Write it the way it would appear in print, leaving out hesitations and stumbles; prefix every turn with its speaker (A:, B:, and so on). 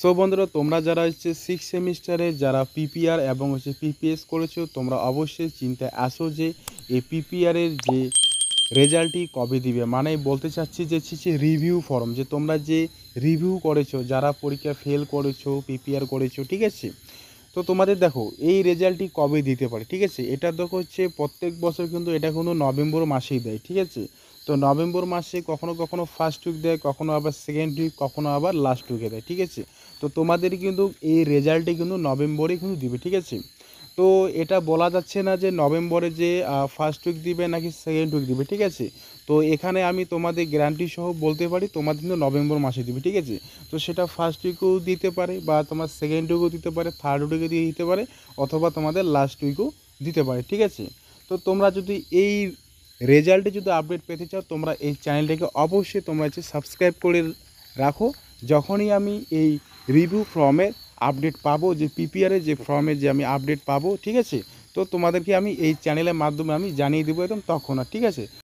A: So বন্ধুরা, তোমরা যারা হচ্ছে 6 সেমিস্টারে যারা পিপিআর এবং হচ্ছে পিপিএস করেছো, তোমরা অবশ্যই চিন্তায় আসো যে এই পিপিআরের যে রেজাল্টটি কবে দিবে। মানে বলতে চাচ্ছি যে রিভিউ ফর্ম, যে তোমরা যে রিভিউ করেছো, যারা পরীক্ষা ফেল করেছো, পিপিআর করেছো, ঠিক আছে। তো তোমাদের দেখো এই রেজাল্টটি কবে দিতে পারে, ঠিক আছে। এটা দেখো হচ্ছে প্রত্যেক বছর কিন্তু এটা কোনো নভেম্বর মাসেই দেয়, ঠিক আছে। তো নভেম্বর মাসে কখনো কখনো ফার্স্ট উইক দেয়, কখনো আবার সেকেন্ড উইক, কখনো আবার লাস্ট উইকে দেয়, ঠিক আছে। তো তোমাদের কিন্তু এই রেজাল্টটি কিন্তু নভেম্বরেই কিন্তু দিবে, ঠিক আছে। তো এটা বলা যাচ্ছে না যে নভেম্বরে যে ফার্স্ট উইক দিবে নাকি সেকেন্ড উইক দিবে, ঠিক আছে। তো এখানে আমি তোমাদের গ্যারান্টি সহ বলতে পারি তোমাদের কিন্তু নভেম্বর মাসে দিবে, ঠিক আছে। তো সেটা ফার্স্ট উইকেও দিতে পারে, বা তোমার সেকেন্ড উইকেও দিতে পারে, থার্ড উইকে দিয়ে দিতে পারে, অথবা তোমাদের লাস্ট উইকেও দিতে পারে, ঠিক আছে। তো তোমরা যদি এই রেজাল্টে যদি আপডেট পেতে চাও, তোমরা এই চ্যানেলটাকে অবশ্যই তোমরা হচ্ছে সাবস্ক্রাইব করে রাখো। যখনই আমি এই রিভিউ ফর্মের আপডেট পাবো, যে পিপিআরের যে ফর্মের যে আমি আপডেট পাবো, ঠিক আছে, তো তোমাদেরকে আমি এই চ্যানেলের মাধ্যমে আমি জানিয়ে দেবো একদম তখন, ঠিক আছে।